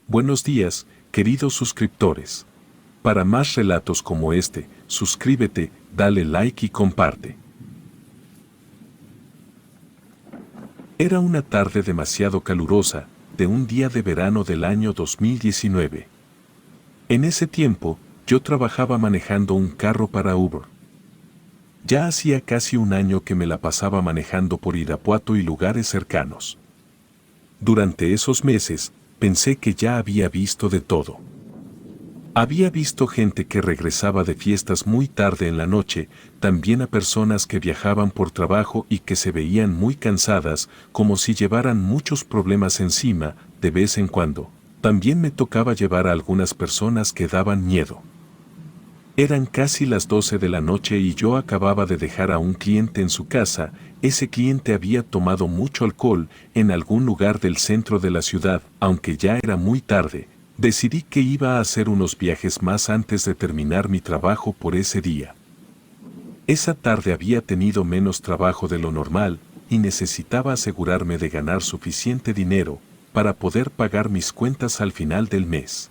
Buenos días, queridos suscriptores. Para más relatos como este, suscríbete, dale like y comparte. Era una tarde demasiado calurosa, de un día de verano del año 2019. En ese tiempo, yo trabajaba manejando un carro para Uber. Ya hacía casi un año que me la pasaba manejando por Irapuato y lugares cercanos. Durante esos meses, pensé que ya había visto de todo. Había visto gente que regresaba de fiestas muy tarde en la noche, también a personas que viajaban por trabajo y que se veían muy cansadas, como si llevaran muchos problemas encima, de vez en cuando. También me tocaba llevar a algunas personas que daban miedo. Eran casi las 12 de la noche y yo acababa de dejar a un cliente en su casa. Ese cliente había tomado mucho alcohol en algún lugar del centro de la ciudad, aunque ya era muy tarde. Decidí que iba a hacer unos viajes más antes de terminar mi trabajo por ese día. Esa tarde había tenido menos trabajo de lo normal y necesitaba asegurarme de ganar suficiente dinero para poder pagar mis cuentas al final del mes.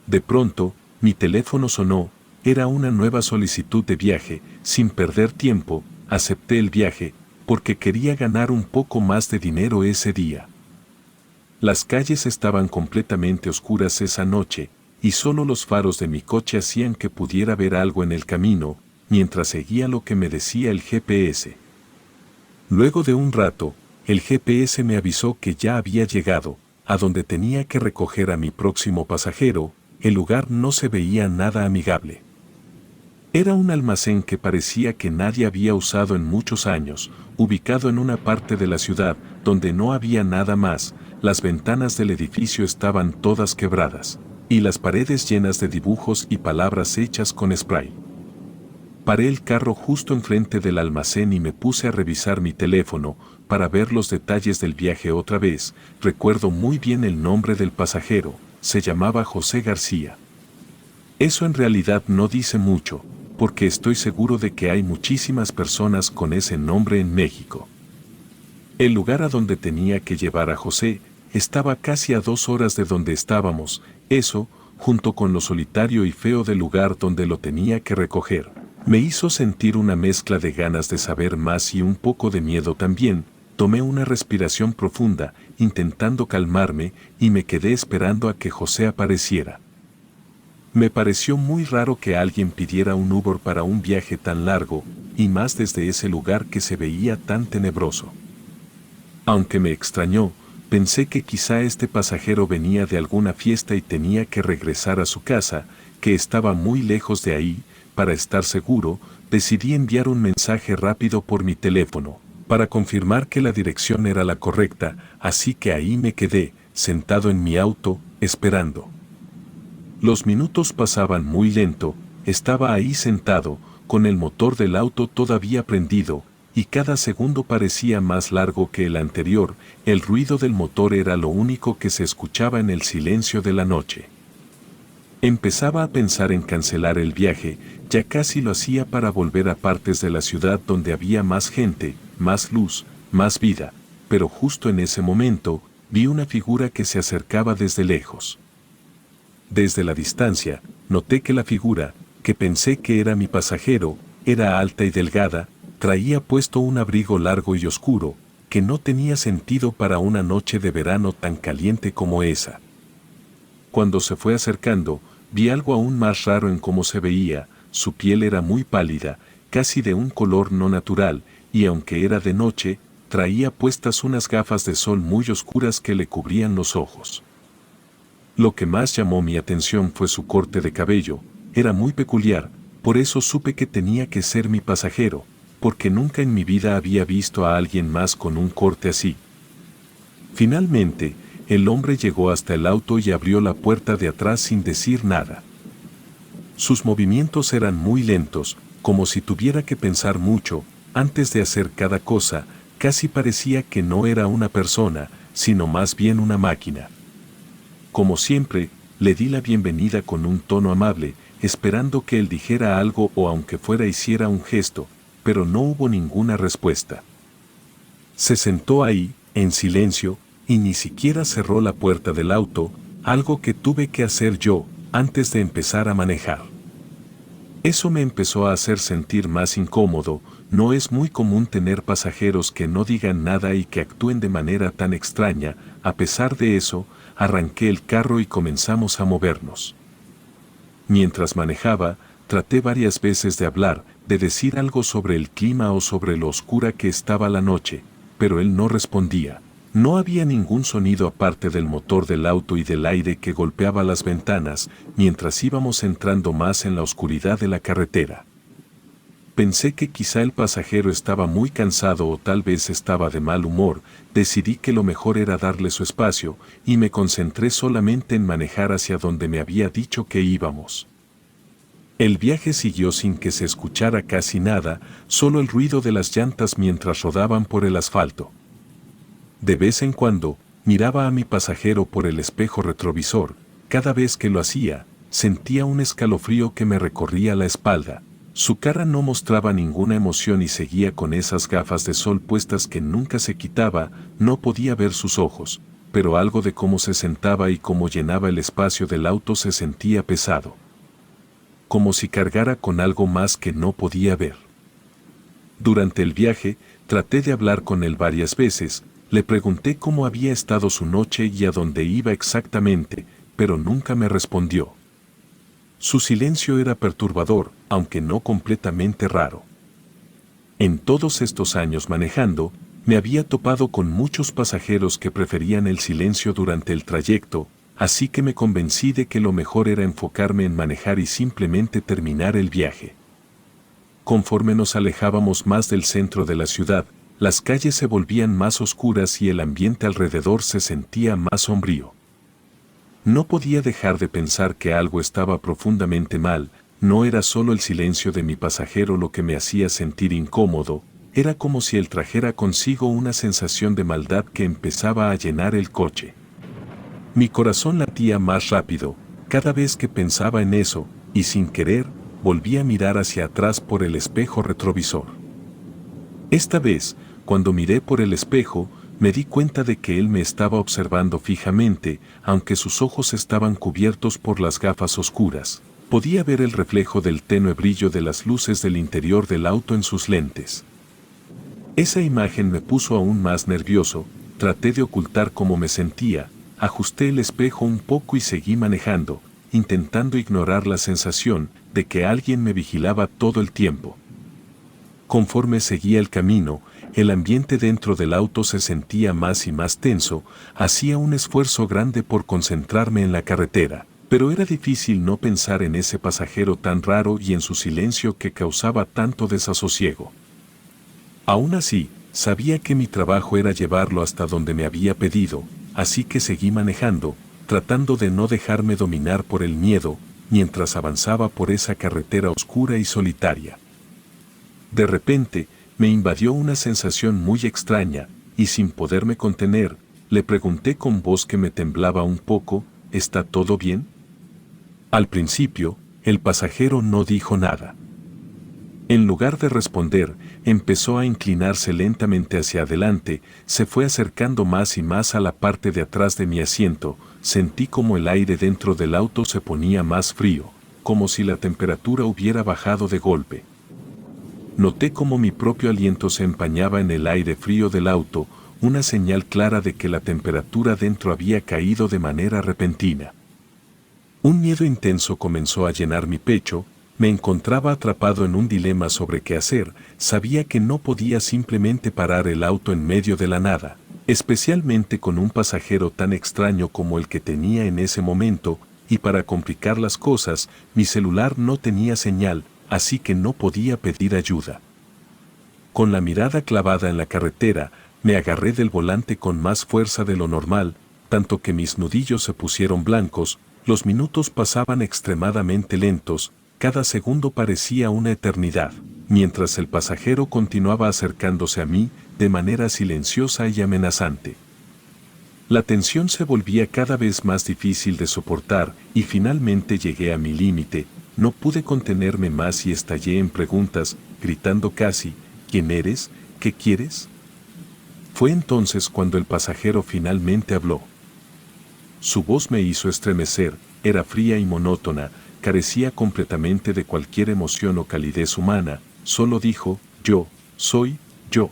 De pronto, mi teléfono sonó, era una nueva solicitud de viaje. Sin perder tiempo, acepté el viaje porque quería ganar un poco más de dinero ese día. Las calles estaban completamente oscuras esa noche, y solo los faros de mi coche hacían que pudiera ver algo en el camino, mientras seguía lo que me decía el GPS. Luego de un rato, el GPS me avisó que ya había llegado, a donde tenía que recoger a mi próximo pasajero. El lugar no se veía nada amigable. Era un almacén que parecía que nadie había usado en muchos años, ubicado en una parte de la ciudad donde no había nada más. Las ventanas del edificio estaban todas quebradas, y las paredes llenas de dibujos y palabras hechas con spray. Paré el carro justo enfrente del almacén y me puse a revisar mi teléfono para ver los detalles del viaje otra vez. Recuerdo muy bien el nombre del pasajero, se llamaba José García. Eso en realidad no dice mucho, porque estoy seguro de que hay muchísimas personas con ese nombre en México. El lugar a donde tenía que llevar a José estaba casi a 2 horas de donde estábamos. Eso, junto con lo solitario y feo del lugar donde lo tenía que recoger, me hizo sentir una mezcla de ganas de saber más y un poco de miedo también. Tomé una respiración profunda, intentando calmarme, y me quedé esperando a que José apareciera. Me pareció muy raro que alguien pidiera un Uber para un viaje tan largo, y más desde ese lugar que se veía tan tenebroso. Aunque me extrañó, pensé que quizá este pasajero venía de alguna fiesta y tenía que regresar a su casa, que estaba muy lejos de ahí. Para estar seguro, decidí enviar un mensaje rápido por mi teléfono, para confirmar que la dirección era la correcta, así que ahí me quedé, sentado en mi auto, esperando. Los minutos pasaban muy lento. Estaba ahí sentado, con el motor del auto todavía prendido, y cada segundo parecía más largo que el anterior. El ruido del motor era lo único que se escuchaba en el silencio de la noche. Empezaba a pensar en cancelar el viaje, ya casi lo hacía para volver a partes de la ciudad donde había más gente, más luz, más vida, pero justo en ese momento, vi una figura que se acercaba desde lejos. Desde la distancia, noté que la figura, que pensé que era mi pasajero, era alta y delgada, traía puesto un abrigo largo y oscuro, que no tenía sentido para una noche de verano tan caliente como esa. Cuando se fue acercando, vi algo aún más raro en cómo se veía. Su piel era muy pálida, casi de un color no natural, y aunque era de noche, traía puestas unas gafas de sol muy oscuras que le cubrían los ojos. Lo que más llamó mi atención fue su corte de cabello. Era muy peculiar, por eso supe que tenía que ser mi pasajero, porque nunca en mi vida había visto a alguien más con un corte así. Finalmente, el hombre llegó hasta el auto y abrió la puerta de atrás sin decir nada. Sus movimientos eran muy lentos, como si tuviera que pensar mucho antes de hacer cada cosa. Casi parecía que no era una persona, sino más bien una máquina. Como siempre, le di la bienvenida con un tono amable, esperando que él dijera algo o aunque fuera hiciera un gesto, pero no hubo ninguna respuesta. Se sentó ahí, en silencio, y ni siquiera cerró la puerta del auto. algo que tuve que hacer yo antes de empezar a manejar. Eso me empezó a hacer sentir más incómodo. No es muy común tener pasajeros que no digan nada y que actúen de manera tan extraña. A pesar de eso, arranqué el carro y comenzamos a movernos. Mientras manejaba, traté varias veces de hablar, de decir algo sobre el clima o sobre lo oscura que estaba la noche, pero él no respondía. No había ningún sonido aparte del motor del auto y del aire que golpeaba las ventanas mientras íbamos entrando más en la oscuridad de la carretera. Pensé que quizá el pasajero estaba muy cansado o tal vez estaba de mal humor. Decidí que lo mejor era darle su espacio y me concentré solamente en manejar hacia donde me había dicho que íbamos. El viaje siguió sin que se escuchara casi nada, solo el ruido de las llantas mientras rodaban por el asfalto. De vez en cuando, miraba a mi pasajero por el espejo retrovisor. Cada vez que lo hacía, sentía un escalofrío que me recorría la espalda. Su cara no mostraba ninguna emoción y seguía con esas gafas de sol puestas que nunca se quitaba. No podía ver sus ojos, pero algo de cómo se sentaba y cómo llenaba el espacio del auto se sentía pesado. Como si cargara con algo más que no podía ver. Durante el viaje, traté de hablar con él varias veces. Le pregunté cómo había estado su noche y a dónde iba exactamente, pero nunca me respondió. Su silencio era perturbador, aunque no completamente raro. En todos estos años manejando, me había topado con muchos pasajeros que preferían el silencio durante el trayecto, así que me convencí de que lo mejor era enfocarme en manejar y simplemente terminar el viaje. Conforme nos alejábamos más del centro de la ciudad, las calles se volvían más oscuras y el ambiente alrededor se sentía más sombrío. No podía dejar de pensar que algo estaba profundamente mal. No era solo el silencio de mi pasajero lo que me hacía sentir incómodo, era como si él trajera consigo una sensación de maldad que empezaba a llenar el coche. Mi corazón latía más rápido, cada vez que pensaba en eso, y sin querer, volví a mirar hacia atrás por el espejo retrovisor. Esta vez, cuando miré por el espejo, me di cuenta de que él me estaba observando fijamente, aunque sus ojos estaban cubiertos por las gafas oscuras. Podía ver el reflejo del tenue brillo de las luces del interior del auto en sus lentes. Esa imagen me puso aún más nervioso. Traté de ocultar cómo me sentía, ajusté el espejo un poco y seguí manejando, intentando ignorar la sensación de que alguien me vigilaba todo el tiempo. Conforme seguía el camino, el ambiente dentro del auto se sentía más y más tenso. Hacía un esfuerzo grande por concentrarme en la carretera, pero era difícil no pensar en ese pasajero tan raro y en su silencio que causaba tanto desasosiego. Aún así, sabía que mi trabajo era llevarlo hasta donde me había pedido, así que seguí manejando, tratando de no dejarme dominar por el miedo, mientras avanzaba por esa carretera oscura y solitaria. De repente, me invadió una sensación muy extraña, y sin poderme contener, le pregunté con voz que me temblaba un poco, ¿está todo bien? Al principio, el pasajero no dijo nada. En lugar de responder, empezó a inclinarse lentamente hacia adelante, se fue acercando más y más a la parte de atrás de mi asiento. Sentí como el aire dentro del auto se ponía más frío, como si la temperatura hubiera bajado de golpe. Noté cómo mi propio aliento se empañaba en el aire frío del auto, una señal clara de que la temperatura dentro había caído de manera repentina. Un miedo intenso comenzó a llenar mi pecho. Me encontraba atrapado en un dilema sobre qué hacer. Sabía que no podía simplemente parar el auto en medio de la nada, especialmente con un pasajero tan extraño como el que tenía en ese momento, y para complicar las cosas, mi celular no tenía señal, así que no podía pedir ayuda. Con la mirada clavada en la carretera, me agarré del volante con más fuerza de lo normal, tanto que mis nudillos se pusieron blancos. Los minutos pasaban extremadamente lentos, cada segundo parecía una eternidad, mientras el pasajero continuaba acercándose a mí de manera silenciosa y amenazante. La tensión se volvía cada vez más difícil de soportar y finalmente llegué a mi límite. No pude contenerme más y estallé en preguntas, gritando casi, ¿quién eres? ¿Qué quieres? Fue entonces cuando el pasajero finalmente habló. Su voz me hizo estremecer, era fría y monótona, carecía completamente de cualquier emoción o calidez humana, solo dijo, yo, soy, yo.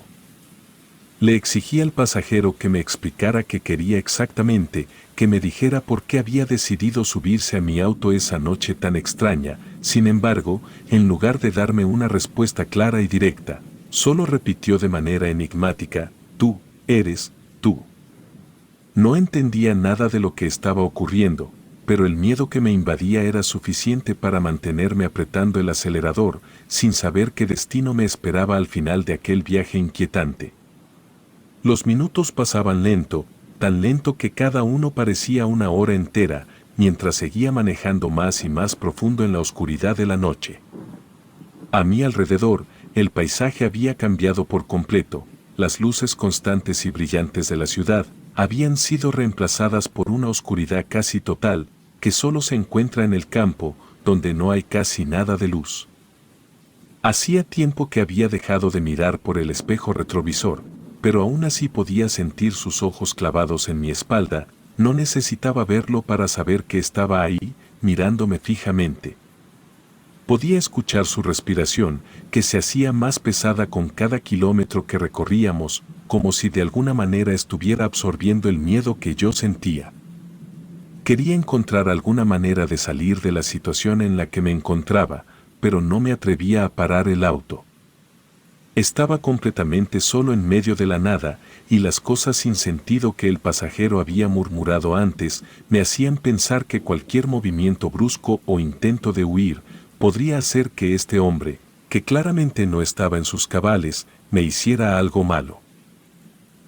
Le exigí al pasajero que me explicara qué quería exactamente, que me dijera por qué había decidido subirse a mi auto esa noche tan extraña. Sin embargo, en lugar de darme una respuesta clara y directa, solo repitió de manera enigmática, tú, eres, tú. No entendía nada de lo que estaba ocurriendo, pero el miedo que me invadía era suficiente para mantenerme apretando el acelerador, sin saber qué destino me esperaba al final de aquel viaje inquietante. Los minutos pasaban lento, tan lento que cada uno parecía una hora entera, mientras seguía manejando más y más profundo en la oscuridad de la noche. A mi alrededor, el paisaje había cambiado por completo, las luces constantes y brillantes de la ciudad habían sido reemplazadas por una oscuridad casi total, que solo se encuentra en el campo, donde no hay casi nada de luz. Hacía tiempo que había dejado de mirar por el espejo retrovisor, pero aún así podía sentir sus ojos clavados en mi espalda, no necesitaba verlo para saber que estaba ahí, mirándome fijamente. Podía escuchar su respiración, que se hacía más pesada con cada kilómetro que recorríamos, como si de alguna manera estuviera absorbiendo el miedo que yo sentía. Quería encontrar alguna manera de salir de la situación en la que me encontraba, pero no me atrevía a parar el auto. Estaba completamente solo en medio de la nada, y las cosas sin sentido que el pasajero había murmurado antes me hacían pensar que cualquier movimiento brusco o intento de huir podría hacer que este hombre, que claramente no estaba en sus cabales, me hiciera algo malo.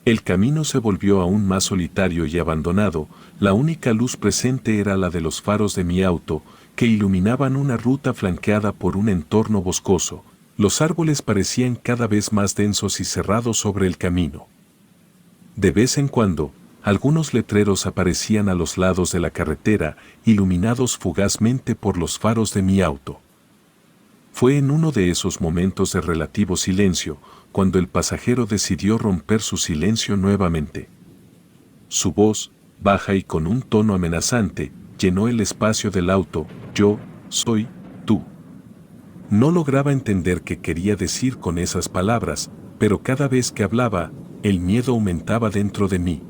El camino se volvió aún más solitario y abandonado, la única luz presente era la de los faros de mi auto, que iluminaban una ruta flanqueada por un entorno boscoso. Los árboles parecían cada vez más densos y cerrados sobre el camino. De vez en cuando, algunos letreros aparecían a los lados de la carretera, iluminados fugazmente por los faros de mi auto. Fue en uno de esos momentos de relativo silencio, cuando el pasajero decidió romper su silencio nuevamente. Su voz, baja y con un tono amenazante, llenó el espacio del auto, yo, soy, tú. No lograba entender qué quería decir con esas palabras, pero cada vez que hablaba, el miedo aumentaba dentro de mí.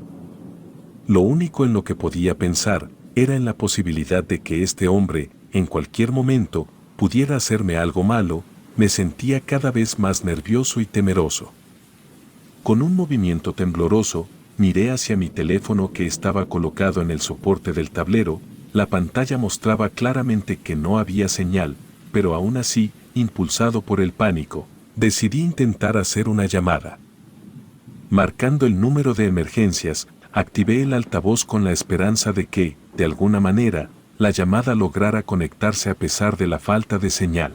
Lo único en lo que podía pensar era en la posibilidad de que este hombre, en cualquier momento, pudiera hacerme algo malo. Me sentía cada vez más nervioso y temeroso. Con un movimiento tembloroso, miré hacia mi teléfono que estaba colocado en el soporte del tablero. La pantalla mostraba claramente que no había señal, pero aún así, impulsado por el pánico, decidí intentar hacer una llamada. Marcando el número de emergencias, activé el altavoz con la esperanza de que, de alguna manera, la llamada lograra conectarse a pesar de la falta de señal.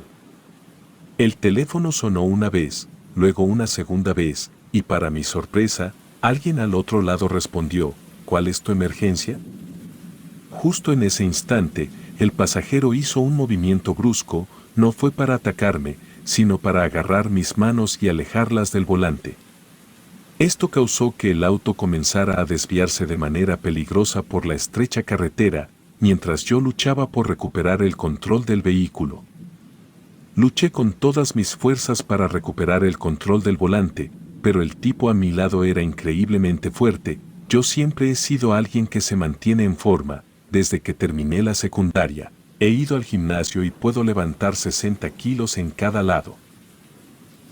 El teléfono sonó una vez, luego una segunda vez, y para mi sorpresa, alguien al otro lado respondió, ¿cuál es tu emergencia? Justo en ese instante, el pasajero hizo un movimiento brusco, no fue para atacarme, sino para agarrar mis manos y alejarlas del volante. Esto causó que el auto comenzara a desviarse de manera peligrosa por la estrecha carretera, mientras yo luchaba por recuperar el control del vehículo. Luché con todas mis fuerzas para recuperar el control del volante, pero el tipo a mi lado era increíblemente fuerte. Yo siempre he sido alguien que se mantiene en forma. Desde que terminé la secundaria, he ido al gimnasio y puedo levantar 60 kilos en cada lado.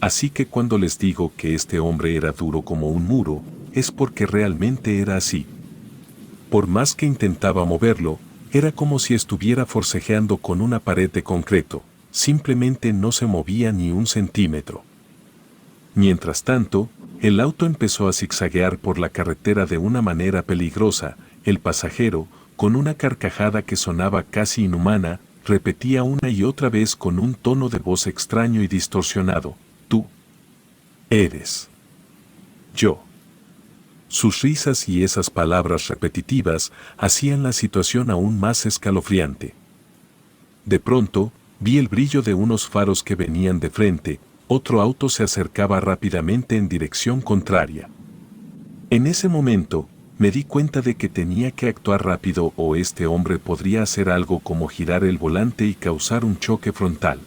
Así que cuando les digo que este hombre era duro como un muro, es porque realmente era así. Por más que intentaba moverlo, era como si estuviera forcejeando con una pared de concreto, simplemente no se movía ni un centímetro. Mientras tanto, el auto empezó a zigzaguear por la carretera de una manera peligrosa. El pasajero, con una carcajada que sonaba casi inhumana, repetía una y otra vez con un tono de voz extraño y distorsionado, tú eres yo. Sus risas y esas palabras repetitivas hacían la situación aún más escalofriante. De pronto, vi el brillo de unos faros que venían de frente. Otro auto se acercaba rápidamente en dirección contraria. En ese momento, me di cuenta de que tenía que actuar rápido o este hombre podría hacer algo como girar el volante y causar un choque frontal.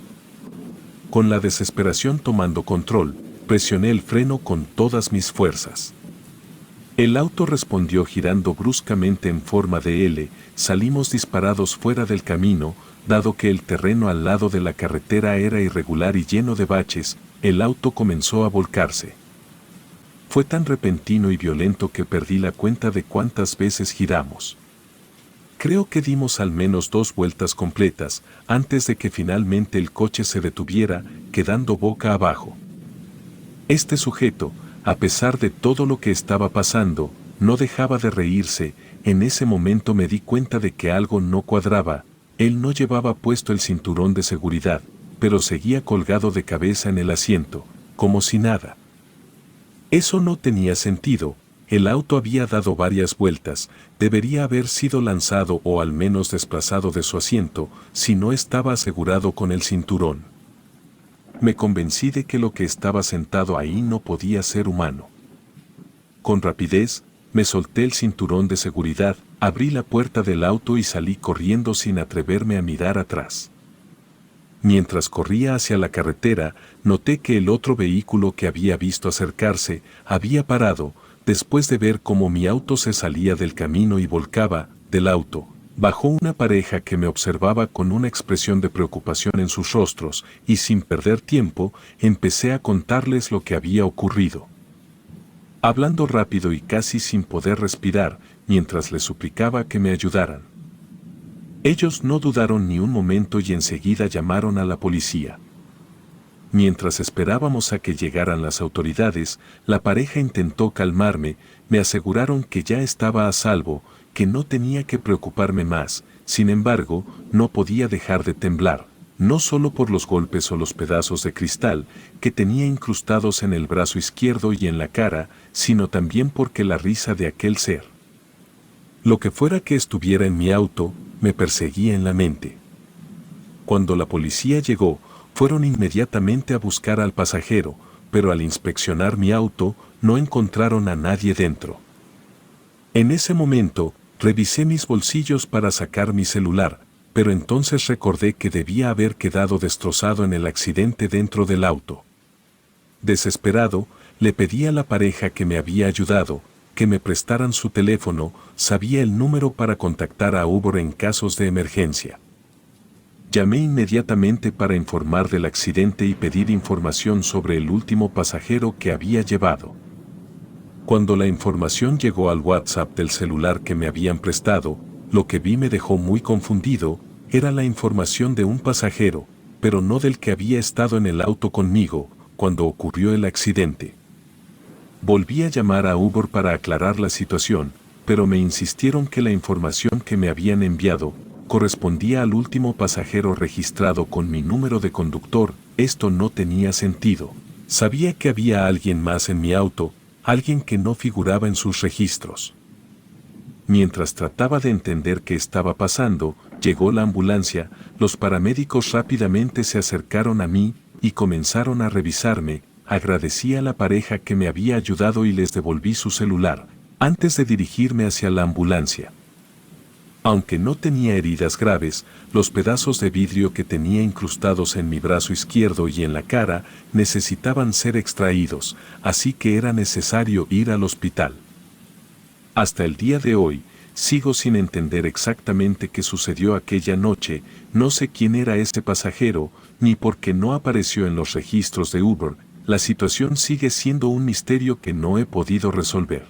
Con la desesperación tomando control, presioné el freno con todas mis fuerzas. El auto respondió girando bruscamente en forma de L, salimos disparados fuera del camino, dado que el terreno al lado de la carretera era irregular y lleno de baches, el auto comenzó a volcarse. Fue tan repentino y violento que perdí la cuenta de cuántas veces giramos. Creo que dimos al menos 2 vueltas completas, antes de que finalmente el coche se detuviera, quedando boca abajo. Este sujeto, a pesar de todo lo que estaba pasando, no dejaba de reírse. En ese momento me di cuenta de que algo no cuadraba. Él no llevaba puesto el cinturón de seguridad, pero seguía colgado de cabeza en el asiento, como si nada. Eso no tenía sentido. El auto había dado varias vueltas, debería haber sido lanzado o al menos desplazado de su asiento, si no estaba asegurado con el cinturón. Me convencí de que lo que estaba sentado ahí no podía ser humano. Con rapidez, me solté el cinturón de seguridad, abrí la puerta del auto y salí corriendo sin atreverme a mirar atrás. Mientras corría hacia la carretera, noté que el otro vehículo que había visto acercarse había parado, después de ver cómo mi auto se salía del camino y volcaba. Del auto bajó una pareja que me observaba con una expresión de preocupación en sus rostros, y sin perder tiempo, empecé a contarles lo que había ocurrido. Hablando rápido y casi sin poder respirar, mientras les suplicaba que me ayudaran. Ellos no dudaron ni un momento y enseguida llamaron a la policía. Mientras esperábamos a que llegaran las autoridades, la pareja intentó calmarme, me aseguraron que ya estaba a salvo, que no tenía que preocuparme más. Sin embargo, no podía dejar de temblar, no solo por los golpes o los pedazos de cristal que tenía incrustados en el brazo izquierdo y en la cara, sino también porque la risa de aquel ser, lo que fuera que estuviera en mi auto, me perseguía en la mente. Cuando la policía llegó, fueron inmediatamente a buscar al pasajero, pero al inspeccionar mi auto, no encontraron a nadie dentro. En ese momento, revisé mis bolsillos para sacar mi celular, pero entonces recordé que debía haber quedado destrozado en el accidente dentro del auto. Desesperado, le pedí a la pareja que me había ayudado, que me prestaran su teléfono. Sabía el número para contactar a Uber en casos de emergencia. Llamé inmediatamente para informar del accidente y pedir información sobre el último pasajero que había llevado. Cuando la información llegó al WhatsApp del celular que me habían prestado, lo que vi me dejó muy confundido. Era la información de un pasajero, pero no del que había estado en el auto conmigo cuando ocurrió el accidente. Volví a llamar a Uber para aclarar la situación, pero me insistieron que la información que me habían enviado correspondía al último pasajero registrado con mi número de conductor. Esto no tenía sentido. Sabía que había alguien más en mi auto, alguien que no figuraba en sus registros. Mientras trataba de entender qué estaba pasando, llegó la ambulancia. Los paramédicos rápidamente se acercaron a mí y comenzaron a revisarme. Agradecí a la pareja que me había ayudado y les devolví su celular, antes de dirigirme hacia la ambulancia. Aunque no tenía heridas graves, los pedazos de vidrio que tenía incrustados en mi brazo izquierdo y en la cara necesitaban ser extraídos, así que era necesario ir al hospital. Hasta el día de hoy, sigo sin entender exactamente qué sucedió aquella noche. No sé quién era este pasajero, ni por qué no apareció en los registros de Uber. La situación sigue siendo un misterio que no he podido resolver.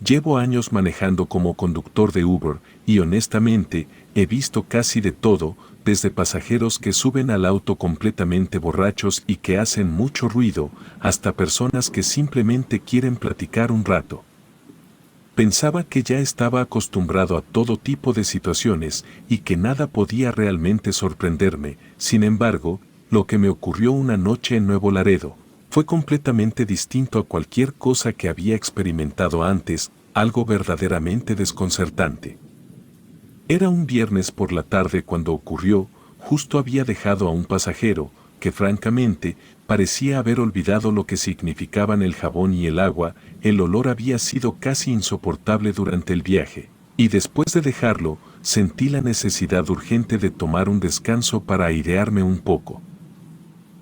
Llevo años manejando como conductor de Uber y honestamente he visto casi de todo, desde pasajeros que suben al auto completamente borrachos y que hacen mucho ruido, hasta personas que simplemente quieren platicar un rato. Pensaba que ya estaba acostumbrado a todo tipo de situaciones y que nada podía realmente sorprenderme. Sin embargo, lo que me ocurrió una noche en Nuevo Laredo fue completamente distinto a cualquier cosa que había experimentado antes, algo verdaderamente desconcertante. Era un viernes por la tarde cuando ocurrió. Justo había dejado a un pasajero que francamente parecía haber olvidado lo que significaban el jabón y el agua. El olor había sido casi insoportable durante el viaje, y después de dejarlo, sentí la necesidad urgente de tomar un descanso para airearme un poco.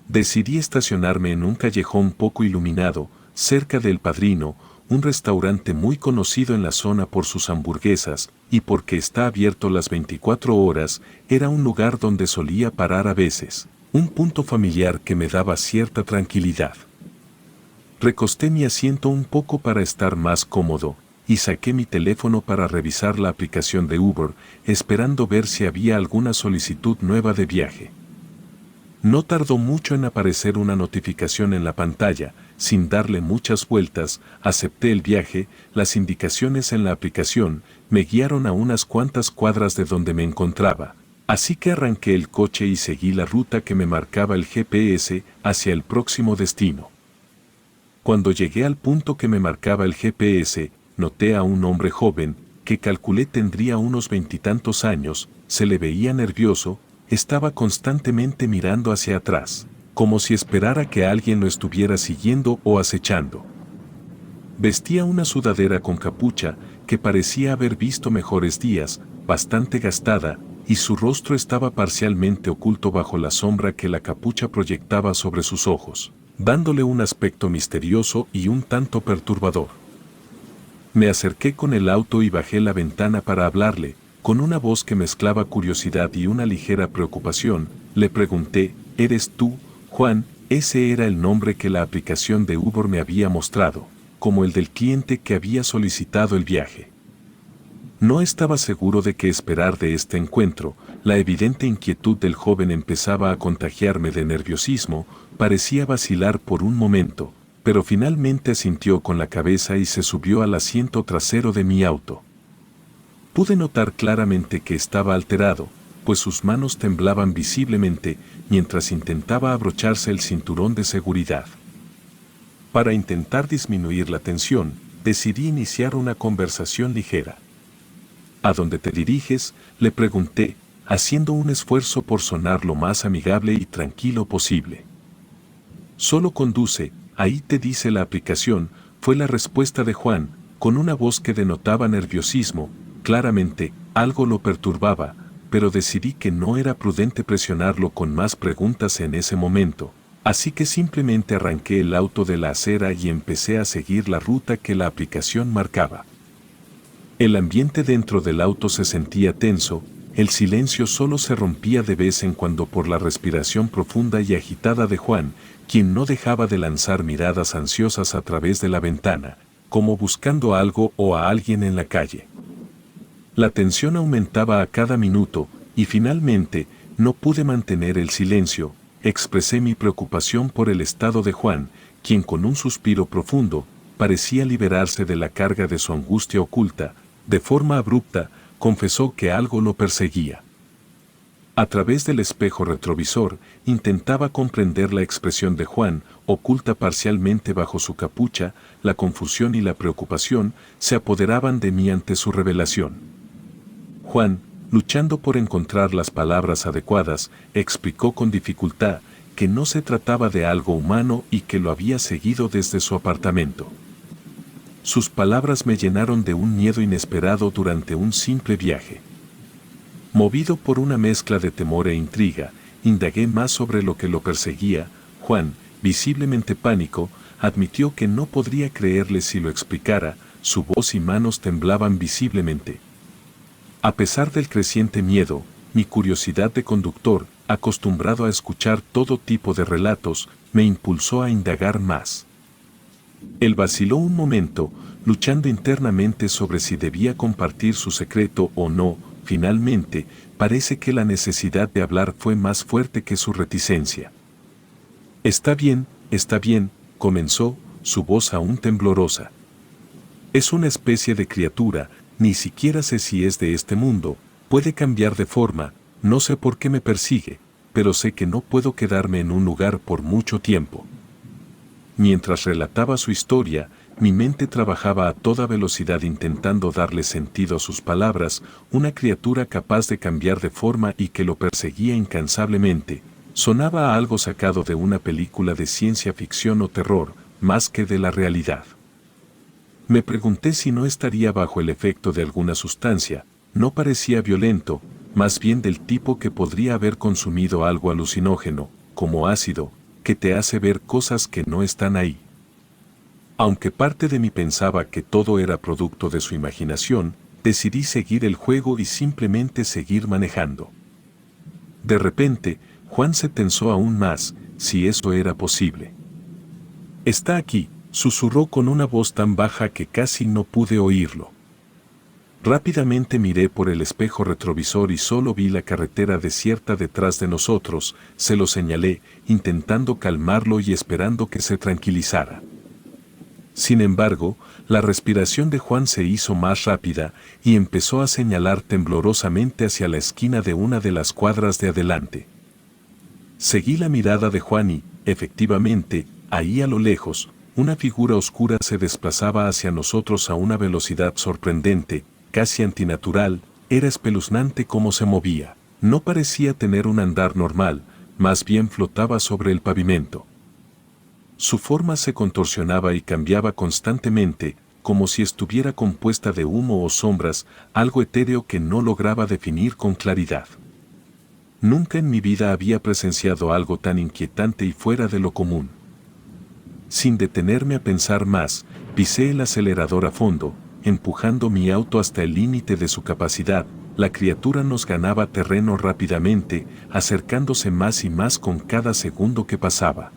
Decidí estacionarme en un callejón poco iluminado, cerca del Padrino, un restaurante muy conocido en la zona por sus hamburguesas, y porque está abierto las 24 horas, era un lugar donde solía parar a veces, un punto familiar que me daba cierta tranquilidad. Recosté mi asiento un poco para estar más cómodo, y saqué mi teléfono para revisar la aplicación de Uber, esperando ver si había alguna solicitud nueva de viaje. No tardó mucho en aparecer una notificación en la pantalla. Sin darle muchas vueltas, acepté el viaje. Las indicaciones en la aplicación me guiaron a unas cuantas cuadras de donde me encontraba, así que arranqué el coche y seguí la ruta que me marcaba el GPS hacia el próximo destino. Cuando llegué al punto que me marcaba el GPS, noté a un hombre joven, que calculé tendría unos 20 y tantos años. Se le veía nervioso. Estaba constantemente mirando hacia atrás, como si esperara que alguien lo estuviera siguiendo o acechando. Vestía una sudadera con capucha, que parecía haber visto mejores días, bastante gastada, y su rostro estaba parcialmente oculto bajo la sombra que la capucha proyectaba sobre sus ojos, dándole un aspecto misterioso y un tanto perturbador. Me acerqué con el auto y bajé la ventana para hablarle. Con una voz que mezclaba curiosidad y una ligera preocupación, le pregunté: ¿Eres tú, Juan? Ese era el nombre que la aplicación de Uber me había mostrado, como el del cliente que había solicitado el viaje. No estaba seguro de qué esperar de este encuentro. La evidente inquietud del joven empezaba a contagiarme de nerviosismo. Parecía vacilar por un momento, pero finalmente asintió con la cabeza y se subió al asiento trasero de mi auto. Pude notar claramente que estaba alterado, pues sus manos temblaban visiblemente mientras intentaba abrocharse el cinturón de seguridad. Para intentar disminuir la tensión, decidí iniciar una conversación ligera. ¿A dónde te diriges?, le pregunté, haciendo un esfuerzo por sonar lo más amigable y tranquilo posible. Solo conduce, ahí te dice la aplicación, fue la respuesta de Juan, con una voz que denotaba nerviosismo. Claramente, algo lo perturbaba, pero decidí que no era prudente presionarlo con más preguntas en ese momento, así que simplemente arranqué el auto de la acera y empecé a seguir la ruta que la aplicación marcaba. El ambiente dentro del auto se sentía tenso. El silencio solo se rompía de vez en cuando por la respiración profunda y agitada de Juan, quien no dejaba de lanzar miradas ansiosas a través de la ventana, como buscando algo o a alguien en la calle. La tensión aumentaba a cada minuto, y finalmente, no pude mantener el silencio. Expresé mi preocupación por el estado de Juan, quien con un suspiro profundo, parecía liberarse de la carga de su angustia oculta. De forma abrupta, confesó que algo lo perseguía. A través del espejo retrovisor, intentaba comprender la expresión de Juan, oculta parcialmente bajo su capucha. La confusión y la preocupación se apoderaban de mí ante su revelación. Juan, luchando por encontrar las palabras adecuadas, explicó con dificultad que no se trataba de algo humano y que lo había seguido desde su apartamento. Sus palabras me llenaron de un miedo inesperado durante un simple viaje. Movido por una mezcla de temor e intriga, indagué más sobre lo que lo perseguía. Juan, visiblemente pánico, admitió que no podría creerle si lo explicara. Su voz y manos temblaban visiblemente. A pesar del creciente miedo, mi curiosidad de conductor, acostumbrado a escuchar todo tipo de relatos, me impulsó a indagar más. Él vaciló un momento, luchando internamente sobre si debía compartir su secreto o no. Finalmente, parece que la necesidad de hablar fue más fuerte que su reticencia. Está bien, comenzó, su voz aún temblorosa. Es una especie de criatura. Ni siquiera sé si es de este mundo, puede cambiar de forma, no sé por qué me persigue, pero sé que no puedo quedarme en un lugar por mucho tiempo. Mientras relataba su historia, mi mente trabajaba a toda velocidad intentando darle sentido a sus palabras. Una criatura capaz de cambiar de forma y que lo perseguía incansablemente. Sonaba a algo sacado de una película de ciencia ficción o terror, más que de la realidad. Me pregunté si no estaría bajo el efecto de alguna sustancia. No parecía violento, más bien del tipo que podría haber consumido algo alucinógeno, como ácido, que te hace ver cosas que no están ahí. Aunque parte de mí pensaba que todo era producto de su imaginación, decidí seguir el juego y simplemente seguir manejando. De repente, Juan se tensó aún más, si eso era posible. «Está aquí», susurró con una voz tan baja que casi no pude oírlo. Rápidamente miré por el espejo retrovisor y solo vi la carretera desierta detrás de nosotros. Se lo señalé, intentando calmarlo y esperando que se tranquilizara. Sin embargo, la respiración de Juan se hizo más rápida y empezó a señalar temblorosamente hacia la esquina de una de las cuadras de adelante. Seguí la mirada de Juan y, efectivamente, ahí a lo lejos, una figura oscura se desplazaba hacia nosotros a una velocidad sorprendente, casi antinatural. Era espeluznante cómo se movía. No parecía tener un andar normal, más bien flotaba sobre el pavimento. Su forma se contorsionaba y cambiaba constantemente, como si estuviera compuesta de humo o sombras, algo etéreo que no lograba definir con claridad. Nunca en mi vida había presenciado algo tan inquietante y fuera de lo común. Sin detenerme a pensar más, pisé el acelerador a fondo, empujando mi auto hasta el límite de su capacidad. La criatura nos ganaba terreno rápidamente, acercándose más y más con cada segundo que pasaba.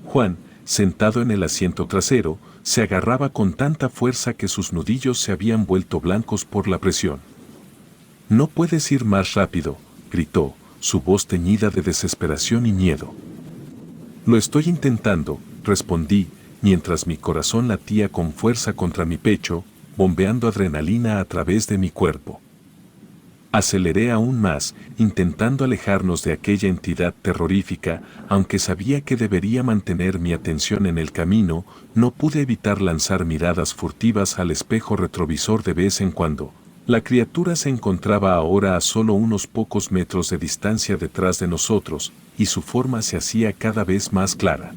Juan, sentado en el asiento trasero, se agarraba con tanta fuerza que sus nudillos se habían vuelto blancos por la presión. «No puedes ir más rápido», gritó, su voz teñida de desesperación y miedo. «Lo estoy intentando», respondí, mientras mi corazón latía con fuerza contra mi pecho, bombeando adrenalina a través de mi cuerpo. Aceleré aún más, intentando alejarnos de aquella entidad terrorífica. Aunque sabía que debería mantener mi atención en el camino, no pude evitar lanzar miradas furtivas al espejo retrovisor de vez en cuando. La criatura se encontraba ahora a solo unos pocos metros de distancia detrás de nosotros, y su forma se hacía cada vez más clara.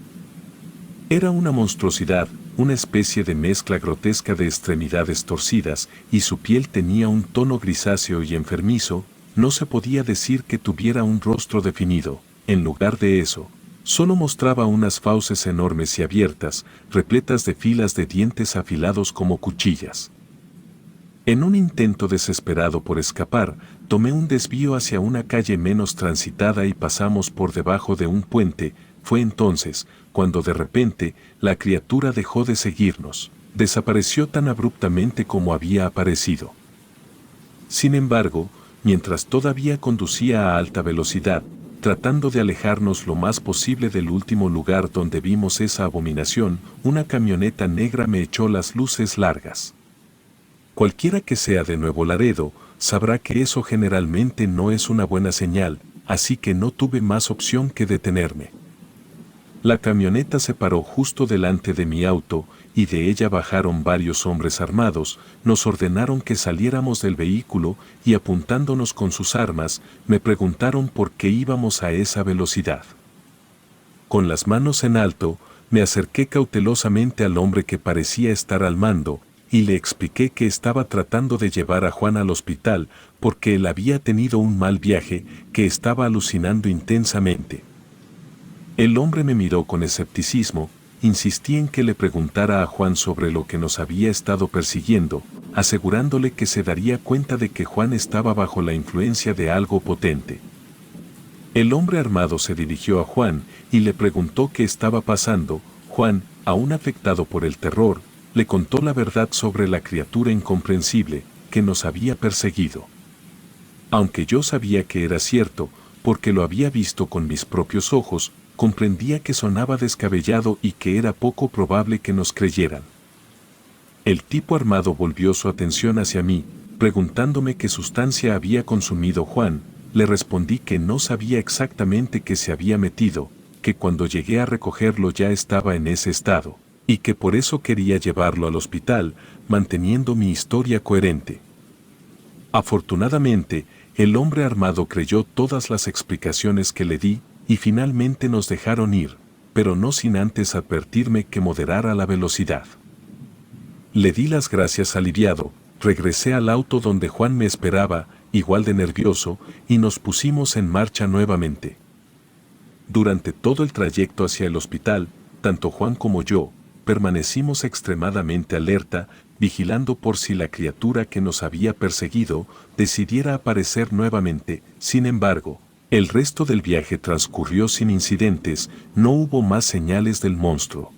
Era una monstruosidad, una especie de mezcla grotesca de extremidades torcidas, y su piel tenía un tono grisáceo y enfermizo. No se podía decir que tuviera un rostro definido. En lugar de eso, solo mostraba unas fauces enormes y abiertas, repletas de filas de dientes afilados como cuchillas. En un intento desesperado por escapar, tomé un desvío hacia una calle menos transitada y pasamos por debajo de un puente. Fue entonces cuando de repente la criatura dejó de seguirnos. Desapareció tan abruptamente como había aparecido. Sin embargo, mientras todavía conducía a alta velocidad, tratando de alejarnos lo más posible del último lugar donde vimos esa abominación, una camioneta negra me echó las luces largas. Cualquiera que sea de Nuevo Laredo, sabrá que eso generalmente no es una buena señal, así que no tuve más opción que detenerme. La camioneta se paró justo delante de mi auto, y de ella bajaron varios hombres armados. Nos ordenaron que saliéramos del vehículo y, apuntándonos con sus armas, me preguntaron por qué íbamos a esa velocidad. Con las manos en alto, me acerqué cautelosamente al hombre que parecía estar al mando, y le expliqué que estaba tratando de llevar a Juan al hospital porque él había tenido un mal viaje, que estaba alucinando intensamente. El hombre me miró con escepticismo. Insistí en que le preguntara a Juan sobre lo que nos había estado persiguiendo, asegurándole que se daría cuenta de que Juan estaba bajo la influencia de algo potente. El hombre armado se dirigió a Juan y le preguntó qué estaba pasando. Juan, aún afectado por el terror, le contó la verdad sobre la criatura incomprensible que nos había perseguido. Aunque yo sabía que era cierto, porque lo había visto con mis propios ojos, comprendía que sonaba descabellado y que era poco probable que nos creyeran. El tipo armado volvió su atención hacia mí, preguntándome qué sustancia había consumido Juan. Le respondí que no sabía exactamente qué se había metido, que cuando llegué a recogerlo ya estaba en ese estado, y que por eso quería llevarlo al hospital, manteniendo mi historia coherente. Afortunadamente, el hombre armado creyó todas las explicaciones que le di y finalmente nos dejaron ir, pero no sin antes advertirme que moderara la velocidad. Le di las gracias aliviado, regresé al auto donde Juan me esperaba, igual de nervioso, y nos pusimos en marcha nuevamente. Durante todo el trayecto hacia el hospital, tanto Juan como yo, permanecimos extremadamente alerta, vigilando por si la criatura que nos había perseguido decidiera aparecer nuevamente. Sin embargo, el resto del viaje transcurrió sin incidentes, no hubo más señales del monstruo.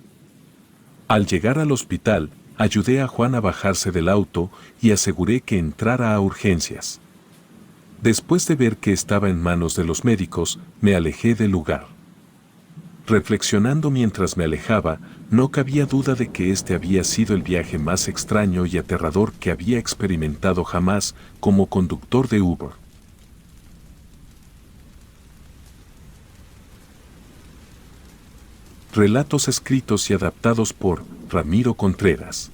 Al llegar al hospital, ayudé a Juan a bajarse del auto y aseguré que entrara a urgencias. Después de ver que estaba en manos de los médicos, me alejé del lugar. Reflexionando mientras me alejaba, no cabía duda de que este había sido el viaje más extraño y aterrador que había experimentado jamás como conductor de Uber. Relatos escritos y adaptados por Ramiro Contreras.